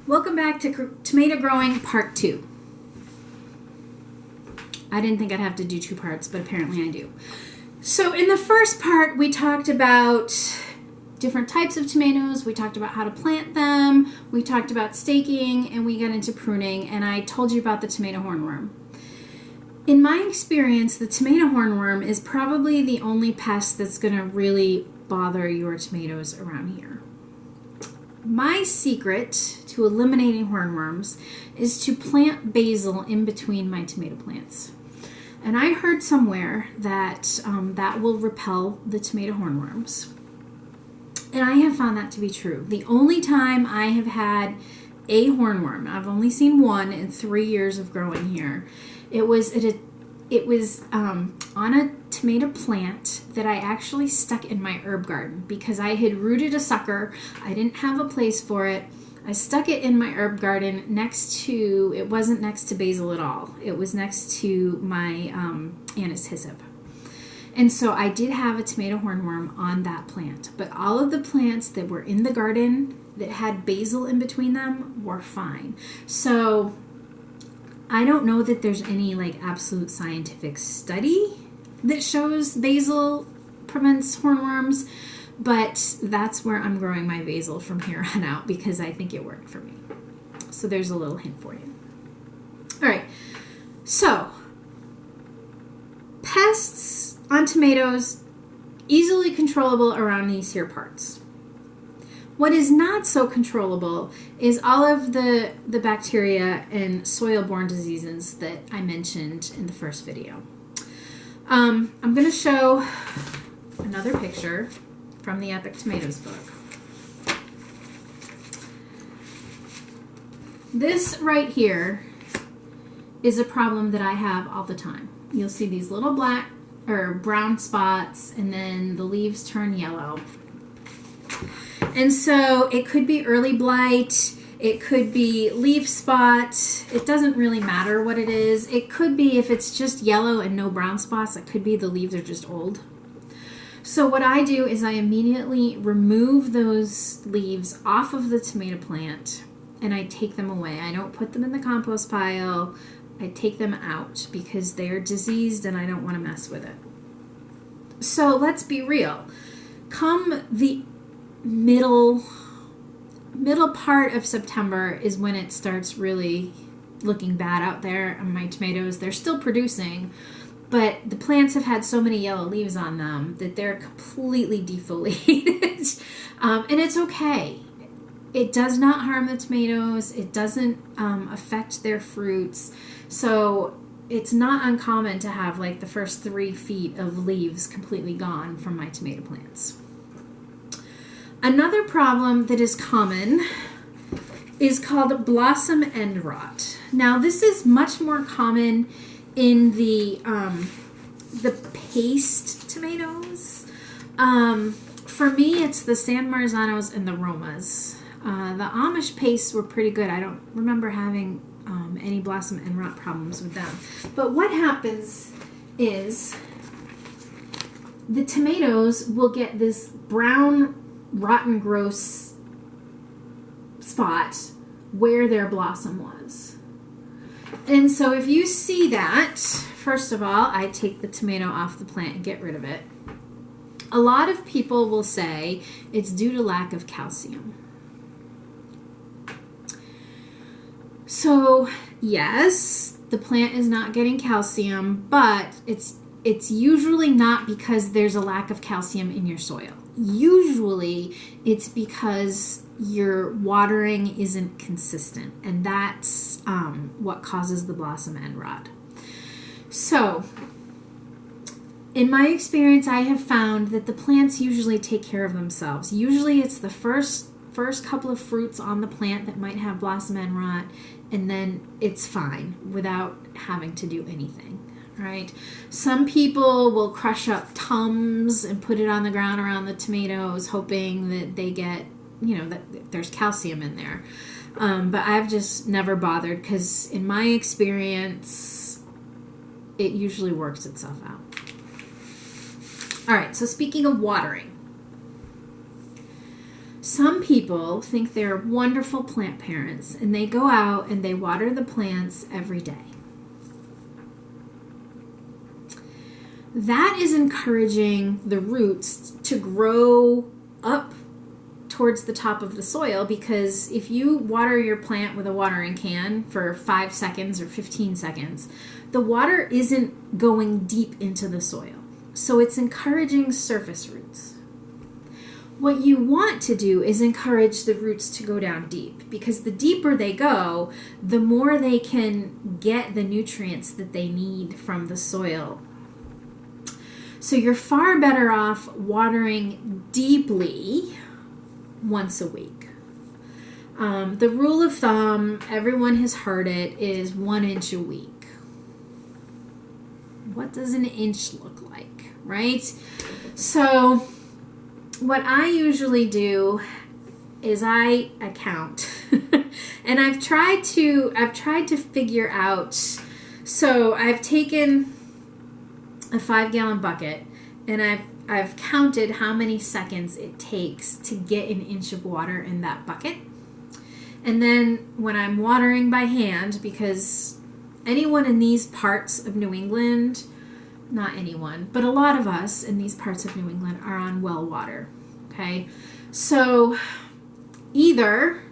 Welcome back to Tomato Growing Part 2. I didn't think I'd have to do 2 parts, but apparently I do. So in the first part, we talked about different types of tomatoes. We talked about how to plant them. We talked about staking, and we got into pruning, and I told you about the tomato hornworm. In my experience, the tomato hornworm is probably the only pest that's going to really bother your tomatoes around here. My secret to eliminating hornworms is to plant basil in between my tomato plants. And I heard somewhere that that will repel the tomato hornworms. And I have found that to be true. The only time I have had a hornworm, I've only seen one in 3 years of growing here, it was on a tomato plant that I actually stuck in my herb garden because I had rooted a sucker. I didn't have a place for it. I stuck it in my herb garden it wasn't next to basil at all. It was next to my anise hyssop. And so I did have a tomato hornworm on that plant. But all of the plants that were in the garden that had basil in between them were fine. So I don't know that there's any absolute scientific study that shows basil prevents hornworms, but that's where I'm growing my basil from here on out because I think it worked for me. So there's a little hint for you. All right, so pests on tomatoes, easily controllable around these here parts. What is not so controllable is all of the bacteria and soil-borne diseases that I mentioned in the first video. I'm going to show another picture from the Epic Tomatoes book. This right here is a problem that I have all the time. You'll see these little black or brown spots, and then the leaves turn yellow. And so it could be early blight, it could be leaf spot, it doesn't really matter what it is. It could be, if it's just yellow and no brown spots, it could be the leaves are just old. So what I do is I immediately remove those leaves off of the tomato plant and I take them away. I don't put them in the compost pile, I take them out because they're diseased and I don't want to mess with it. So let's be real. Come the middle part of September is when it starts really looking bad out there on my tomatoes. They're still producing, but the plants have had so many yellow leaves on them that they're completely defoliated. And it's okay. It does not harm the tomatoes. It doesn't affect their fruits. So it's not uncommon to have the first 3 feet of leaves completely gone from my tomato plants. Another problem that is common is called blossom end rot. Now, this is much more common in the paste tomatoes. For me, it's the San Marzanos and the Romas. The Amish pastes were pretty good. I don't remember having any blossom end rot problems with them. But what happens is the tomatoes will get this brown, rotten, gross spot where their blossom was. And so if you see that, first of all, I take the tomato off the plant and get rid of it. A lot of people will say it's due to lack of calcium. So yes, the plant is not getting calcium, but it's usually not because there's a lack of calcium in your soil. Usually it's because your watering isn't consistent, and that's what causes the blossom end rot. So in my experience, I have found that the plants usually take care of themselves. Usually it's the first couple of fruits on the plant that might have blossom end rot, and then it's fine without having to do anything. Right? Some people will crush up Tums and put it on the ground around the tomatoes, hoping that they get, that there's calcium in there. But I've just never bothered because in my experience, it usually works itself out. All right, so speaking of watering. Some people think they're wonderful plant parents and they go out and they water the plants every day. That is encouraging the roots to grow up towards the top of the soil, because if you water your plant with a watering can for 5 seconds or 15 seconds, the water isn't going deep into the soil. So it's encouraging surface roots. What you want to do is encourage the roots to go down deep, because the deeper they go, the more they can get the nutrients that they need from the soil. So you're far better off watering deeply once a week. The rule of thumb, everyone has heard it, is 1 inch a week. What does an inch look like, right? So what I usually do is I count. And I've tried to figure out, so I've taken a 5-gallon bucket and I've counted how many seconds it takes to get an inch of water in that bucket. And then when I'm watering by hand, because anyone in these parts of New England, not anyone, but a lot of us in these parts of New England are on well water, okay? So either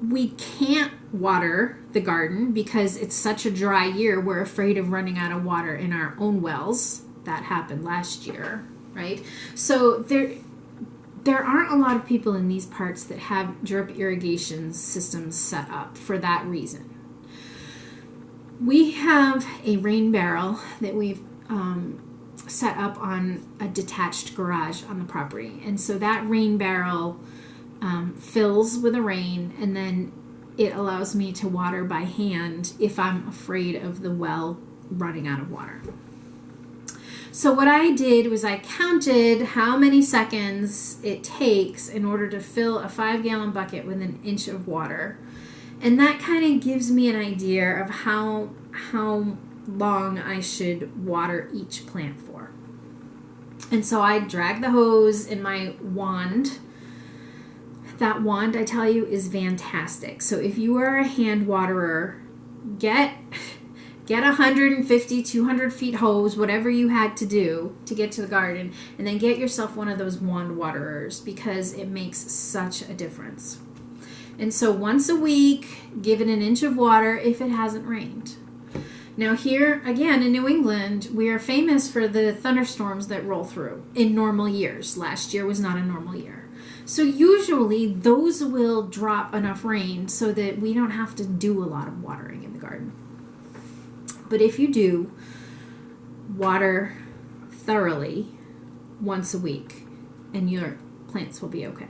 we can't water the garden because it's such a dry year, we're afraid of running out of water in our own wells. That happened last year, right? So there aren't a lot of people in these parts that have drip irrigation systems set up for that reason. We have a rain barrel that we've set up on a detached garage on the property. And so that rain barrel fills with the rain, and then it allows me to water by hand if I'm afraid of the well running out of water. So what I did was I counted how many seconds it takes in order to fill a 5-gallon bucket with an inch of water. And that kind of gives me an idea of how long I should water each plant for. And so I drag the hose in my wand. That wand, I tell you, is fantastic. So if you are a hand waterer, get 150, 200 feet hose, whatever you had to do to get to the garden, and then get yourself one of those wand waterers, because it makes such a difference. And so once a week, give it an inch of water if it hasn't rained. Now here, again, in New England, we are famous for the thunderstorms that roll through in normal years. Last year was not a normal year. So usually those will drop enough rain so that we don't have to do a lot of watering in the garden. But if you do, water thoroughly once a week and your plants will be okay.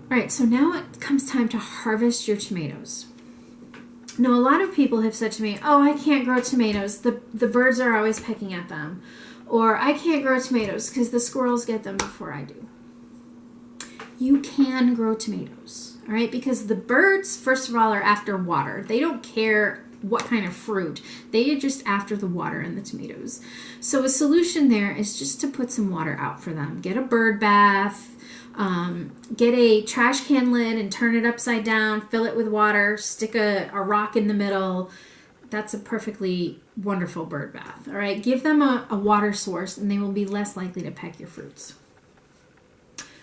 All right, so now it comes time to harvest your tomatoes. Now, a lot of people have said to me, oh, I can't grow tomatoes. The birds are always pecking at them. Or I can't grow tomatoes because the squirrels get them before I do. You can grow tomatoes, all right? Because the birds, first of all, are after water. They don't care what kind of fruit. They are just after the water in the tomatoes. So a solution there is just to put some water out for them. Get a bird bath. Get a trash can lid and turn it upside down, fill it with water, stick a rock in the middle. That's a perfectly wonderful bird bath. All right, give them a water source and they will be less likely to peck your fruits.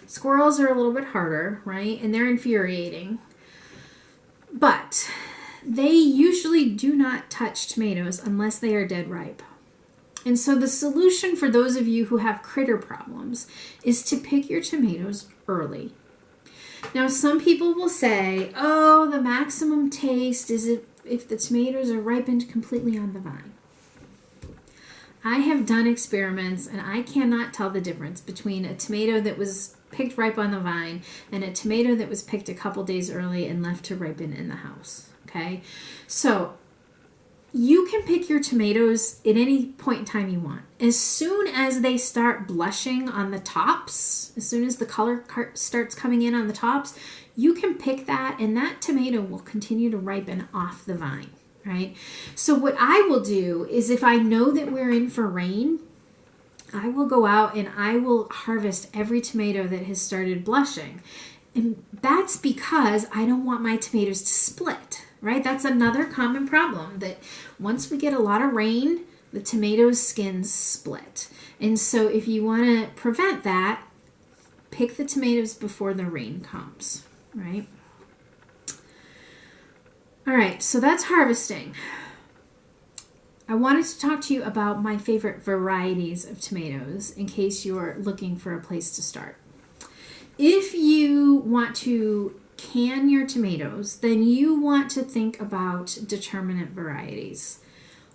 Squirrels are a little bit harder, right? And they're infuriating. But they usually do not touch tomatoes unless they are dead ripe. And so the solution for those of you who have critter problems is to pick your tomatoes early. Now, some people will say, oh, the maximum taste is if the tomatoes are ripened completely on the vine. I have done experiments and I cannot tell the difference between a tomato that was picked ripe on the vine and a tomato that was picked a couple days early and left to ripen in the house. Okay? So you can pick your tomatoes at any point in time you want. As soon as they start blushing on the tops, as soon as the color starts coming in on the tops, you can pick that and that tomato will continue to ripen off the vine, right? So what I will do is if I know that we're in for rain, I will go out and I will harvest every tomato that has started blushing. And that's because I don't want my tomatoes to split, right? That's another common problem, that once we get a lot of rain, the tomato skins split. And so if you want to prevent that, pick the tomatoes before the rain comes, right? All right, so that's harvesting. I wanted to talk to you about my favorite varieties of tomatoes in case you're looking for a place to start. If you want to can your tomatoes, then you want to think about determinate varieties.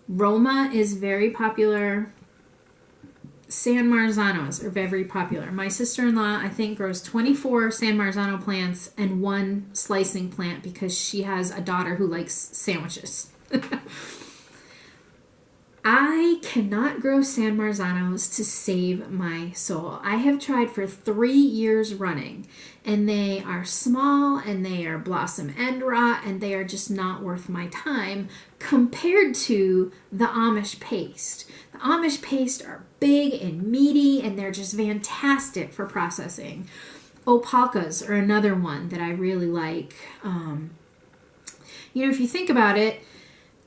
Roma is very popular. San Marzanos are very popular. My sister-in-law, I think, grows 24 San Marzano plants and 1 slicing plant because she has a daughter who likes sandwiches. I cannot grow San Marzanos to save my soul. I have tried for 3 years running, and they are small, and they are blossom end rot, and they are just not worth my time compared to the Amish paste. The Amish paste are big and meaty, and they're just fantastic for processing. Opalkas are another one that I really like. If you think about it,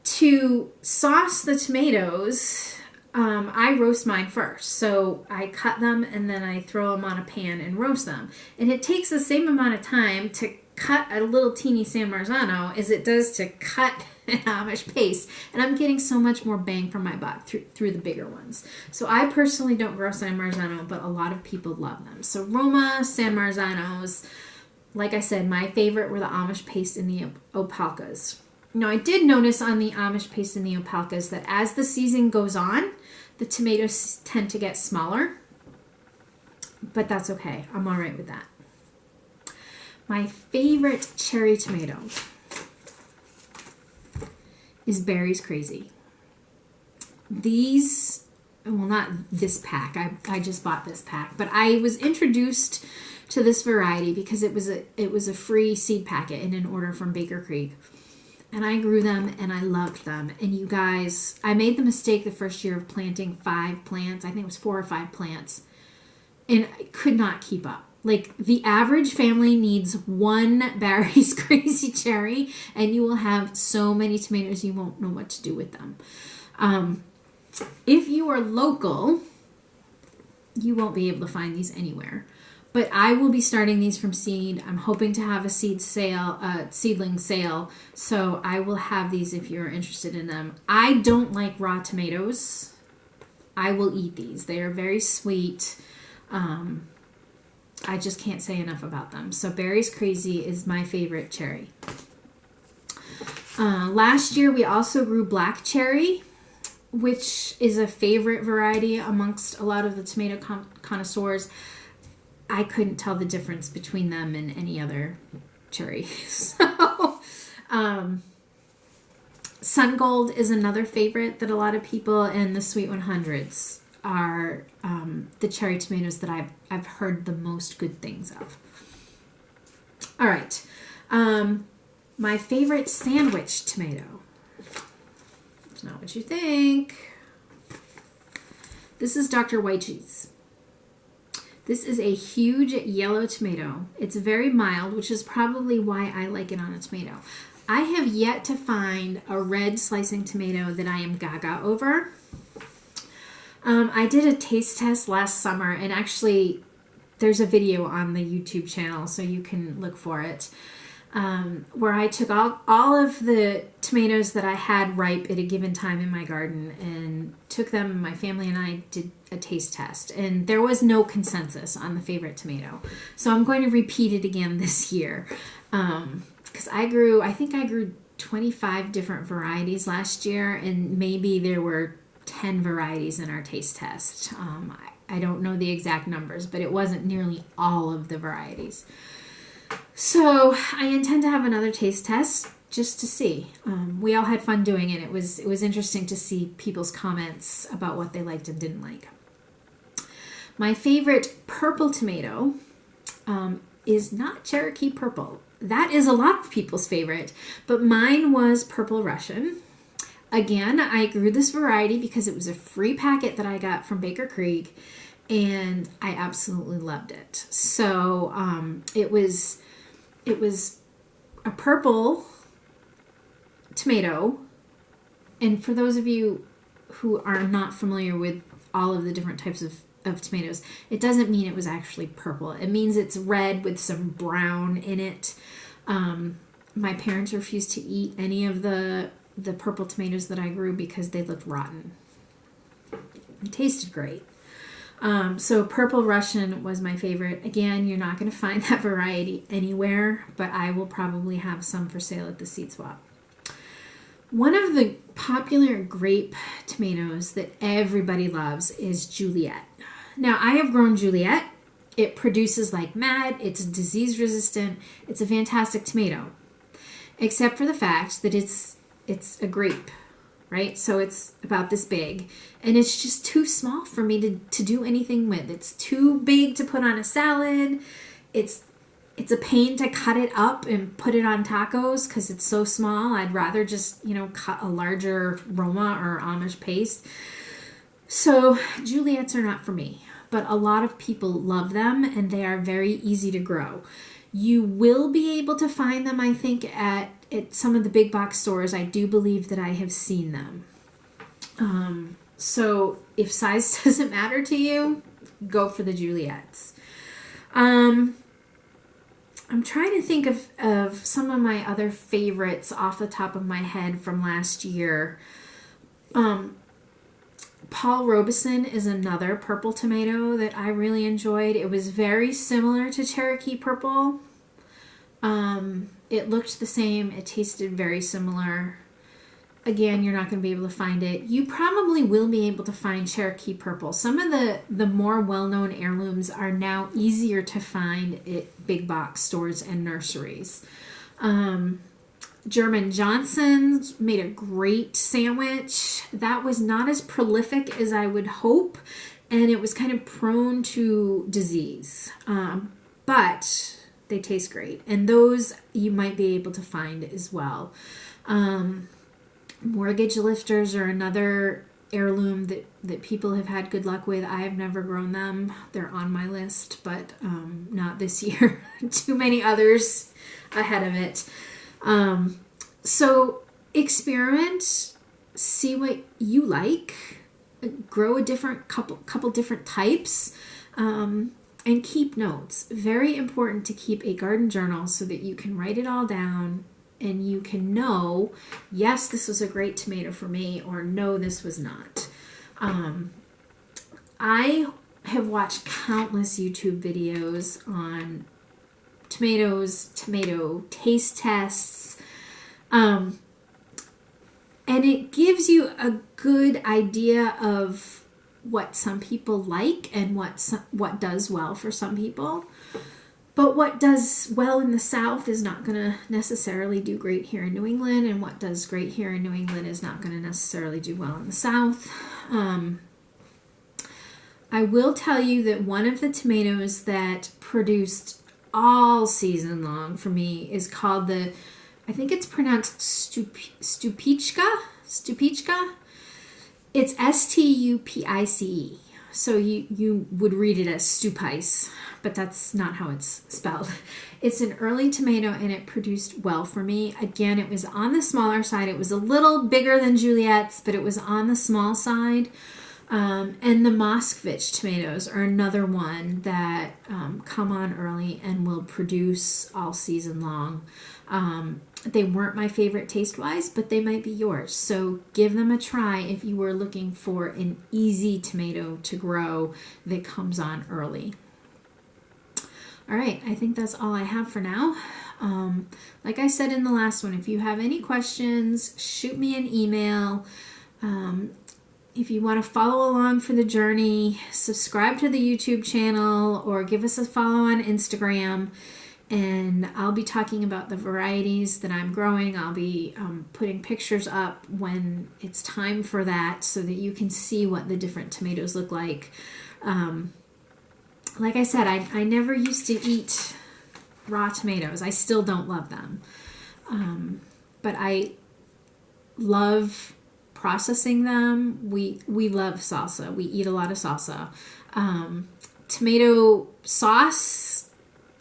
to sauce the tomatoes, I roast mine first. So I cut them and then I throw them on a pan and roast them. And it takes the same amount of time to cut a little teeny San Marzano as it does to cut an Amish paste. And I'm getting so much more bang for my buck through the bigger ones. So I personally don't grow San Marzano, but a lot of people love them. So Roma, San Marzanos, like I said, my favorite were the Amish paste and the Opalkas. Now, I did notice on the Amish paste and the Opalkas that as the season goes on, the tomatoes tend to get smaller. But that's okay. I'm all right with that. My favorite cherry tomato is Berry's Crazy. These, well, not this pack. I just bought this pack. But I was introduced to this variety because it was a free seed packet in an order from Baker Creek. And I grew them and I loved them. And you guys, I made the mistake the first year of planting 5 plants. I think it was 4 or 5 plants. And I could not keep up. Like, the average family needs 1 Barry's Crazy cherry, and you will have so many tomatoes you won't know what to do with them. If you are local, you won't be able to find these anywhere. But I will be starting these from seed. I'm hoping to have a seedling sale. So I will have these if you're interested in them. I don't like raw tomatoes. I will eat these. They are very sweet. I just can't say enough about them. So Berry's Crazy is my favorite cherry. Last year we also grew black cherry, which is a favorite variety amongst a lot of the tomato connoisseurs. I couldn't tell the difference between them and any other cherry. So, Sun Gold is another favorite that a lot of people, and the Sweet 100s are the cherry tomatoes that I've heard the most good things of. All right. My favorite sandwich tomato. It's not what you think. This is Dr. White Cheese. This is a huge yellow tomato. It's very mild, which is probably why I like it on a tomato. I have yet to find a red slicing tomato that I am gaga over. I did a taste test last summer, and actually there's a video on the YouTube channel, so you can look for it, where I took all of the tomatoes that I had ripe at a given time in my garden and took them, my family and I did a taste test, and there was no consensus on the favorite tomato. So I'm going to repeat it again this year, because I think I grew 25 different varieties last year, and maybe there were 10 varieties in our taste test. I don't know the exact numbers, but it wasn't nearly all of the varieties. So I intend to have another taste test just to see. We all had fun doing it. It was interesting to see people's comments about what they liked and didn't like. My favorite purple tomato is not Cherokee purple. That is a lot of people's favorite, but mine was Purple Russian. again, I grew this variety because it was a free packet that I got from Baker Creek, and I absolutely loved it. So it was a purple tomato, and for those of you who are not familiar with all of the different types of tomatoes, it doesn't mean it was actually purple. It means it's red with some brown in it. My parents refused to eat any of the purple tomatoes that I grew because they looked rotten. It tasted great. So Purple Russian was my favorite. Again, you're not going to find that variety anywhere, but I will probably have some for sale at the seed swap. One of the popular grape tomatoes that everybody loves is Juliet. Now, I have grown Juliet. It produces like mad. It's disease resistant. It's a fantastic tomato, except for the fact that it's a grape, right? So it's about this big, and it's just too small for me to do anything with. It's too big to put on a salad. It's a pain to cut it up and put it on tacos because it's so small. I'd rather just, cut a larger Roma or Amish paste. So Juliets are not for me, but a lot of people love them, and they are very easy to grow. You will be able to find them, I think, at some of the big box stores. I do believe that I have seen them. So if size doesn't matter to you, go for the Juliets. I'm trying to think of some of my other favorites off the top of my head from last year. Paul Robeson is another purple tomato that I really enjoyed. It was very similar to Cherokee Purple. It looked the same. It tasted very similar. Again, you're not going to be able to find it. You probably will be able to find Cherokee Purple. Some of the more well-known heirlooms are now easier to find at big box stores and nurseries. German Johnson's made a great sandwich. That was not as prolific as I would hope, and it was kind of prone to disease. But they taste great, and those you might be able to find as well. Mortgage lifters are another heirloom that people have had good luck with. I have never grown them. They're on my list, but not this year. Too many others ahead of it. So experiment, see what you like, grow a different couple different types, and keep notes. Very important to keep a garden journal so that you can write it all down and you can know, yes, this was a great tomato for me, or no, this was not. I have watched countless YouTube videos on tomatoes, tomato taste tests, and it gives you a good idea of what some people like and what does well for some people. But what does well in the South is not going to necessarily do great here in New England, and what does great here in New England is not going to necessarily do well in the South. I will tell you that one of the tomatoes that produced all season long for me is called I think it's pronounced Stupiczka. It's Stupice. So you would read it as Stupice, but that's not how it's spelled. It's an early tomato, and it produced well for me. Again, it was on the smaller side. It was a little bigger than Juliet's, but it was on the small side. And the Moskvich tomatoes are another one that come on early and will produce all season long. They weren't my favorite taste-wise, but they might be yours. So give them a try if you were looking for an easy tomato to grow that comes on early. All right, I think that's all I have for now. Like I said in the last one, if you have any questions, shoot me an email. If you want to follow along for the journey, subscribe to the YouTube channel or give us a follow on Instagram. And I'll be talking about the varieties that I'm growing. I'll be putting pictures up when it's time for that so that you can see what the different tomatoes look like. Like I said, I never used to eat raw tomatoes. I still don't love them. But I love processing them. We love salsa. We eat a lot of salsa. Tomato sauce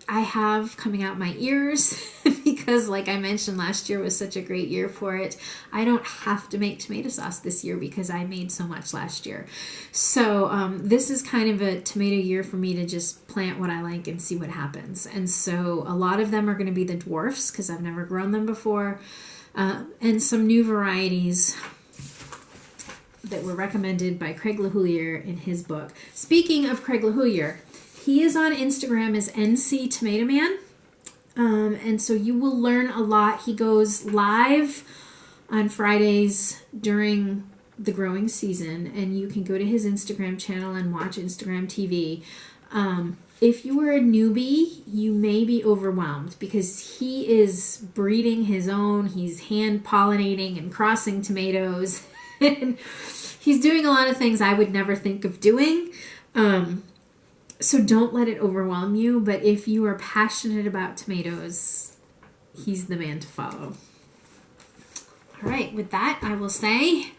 I have coming out my ears because, like I mentioned, last year was such a great year for it. I don't have to make tomato sauce this year because I made so much last year. So this is kind of a tomato year for me to just plant what I like and see what happens. And so a lot of them are going to be the dwarfs because I've never grown them before, and some new varieties that were recommended by Craig LaHoulier in his book. Speaking of Craig LaHoulier, he is on Instagram as NC Tomato Man. And so you will learn a lot. He goes live on Fridays during the growing season, and you can go to his Instagram channel and watch Instagram TV. If you are a newbie, you may be overwhelmed because he is breeding his own. He's hand pollinating and crossing tomatoes. And he's doing a lot of things I would never think of doing. So don't let it overwhelm you. But if you are passionate about tomatoes, he's the man to follow. All right, with that, I will say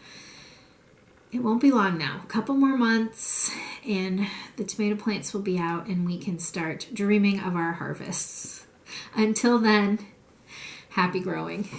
it won't be long now. A couple more months and the tomato plants will be out and we can start dreaming of our harvests. Until then, happy growing.